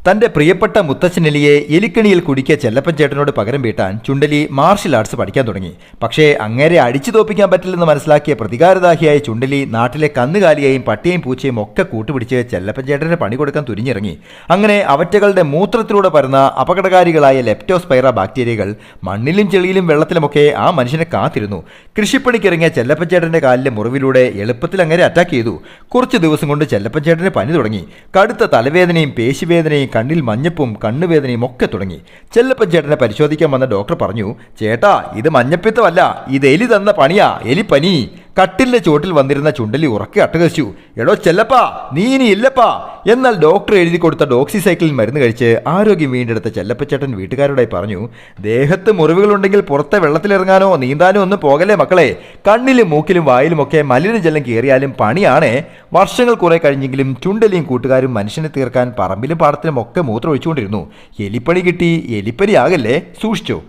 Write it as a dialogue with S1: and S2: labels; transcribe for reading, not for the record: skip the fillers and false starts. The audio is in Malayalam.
S1: തന്റെ പ്രിയപ്പെട്ട മുത്തച്ഛനെലിയെ എലിക്കണിയിൽ കുടിക്കിയ ചെല്ലപ്പൻ ചേട്ടനോട് പകരം വീട്ടാൻ ചുണ്ടലി മാർഷൽ ആർട്സ് പഠിക്കാൻ തുടങ്ങി. പക്ഷേ അങ്ങേരെ അടിച്ചു തോപ്പിക്കാൻ പറ്റില്ലെന്ന് മനസ്സിലാക്കിയ പ്രതികാരദാഹിയായ ചുണ്ടലി നാട്ടിലെ കന്നുകാലിയെയും പട്ടിയെയും പൂച്ചയും ഒക്കെ കൂട്ടുപിടിച്ച് ചെല്ലപ്പൻ ചേട്ടന് പണി കൊടുക്കാൻ തുനിഞ്ഞിറങ്ങി. അങ്ങനെ അവറ്റകളുടെ മൂത്രത്തിലൂടെ പരന്ന അപകടകാരികളായ ലെപ്റ്റോസ്പൈറ ബാക്ടീരിയകൾ മണ്ണിലും ചെളിയിലും വെള്ളത്തിലുമൊക്കെ ആ മനുഷ്യനെ കാത്തിരുന്നു. കൃഷിപ്പണിക്കിറങ്ങിയ ചെല്ലപ്പൻ ചേട്ടന്റെ കാലിലെ മുറിവിലൂടെ എളുപ്പത്തിൽ അങ്ങനെ അറ്റാക്ക് ചെയ്തു. കുറച്ച് ദിവസം കൊണ്ട് ചെല്ലപ്പൻ ചേട്ടന് പനി തുടങ്ങി. കടുത്ത തലവേദനയും പേശിവേദനയും കണ്ണിൽ മഞ്ഞപ്പും കണ്ണുവേദനയും ഒക്കെ തുടങ്ങി. ചെല്ലപ്പൻ ചേട്ടനെ പരിശോധിക്കാൻ വന്ന ഡോക്ടർ പറഞ്ഞു, ചേട്ടാ, ഇത് മഞ്ഞപ്പിത്തമല്ല, ഇത് എലി തന്ന പണിയാ, എലിപ്പനി. കട്ടിലിന്റെ ചോട്ടിൽ വന്നിരുന്ന ചുണ്ടലി ഉറക്കെ അട്ടഹസിച്ചു, എടോ ചെല്ലപ്പാ, നീ ഇനി ഇല്ലപ്പാ. എന്നാൽ ഡോക്ടർ എഴുതി കൊടുത്ത ഡോക്സിസൈക്ലിൻ മരുന്ന് കഴിച്ച് ആരോഗ്യം വീണ്ടെടുത്ത ചെല്ലപ്പച്ചേട്ടൻ വീട്ടുകാരോടായി പറഞ്ഞു, ദേഹത്ത് മുറിവുകളുണ്ടെങ്കിൽ പുറത്തെ വെള്ളത്തിലിറങ്ങാനോ നീന്താനോ ഒന്നും പോകലേ മക്കളെ. കണ്ണിലും മൂക്കിലും വായിലുമൊക്കെ മലിനജലം കയറിയാലും പണിയാണേ. വർഷങ്ങൾ കുറെ കഴിഞ്ഞെങ്കിലും ചുണ്ടലിയും കൂട്ടുകാരും മനുഷ്യനെ തീർക്കാൻ പറമ്പിലും പാടത്തിലും ഒക്കെ മൂത്രം ഒഴിച്ചുകൊണ്ടിരുന്നു. എലിപ്പണി കിട്ടി, എലിപ്പനി ആകല്ലേ, സൂക്ഷിച്ചോ.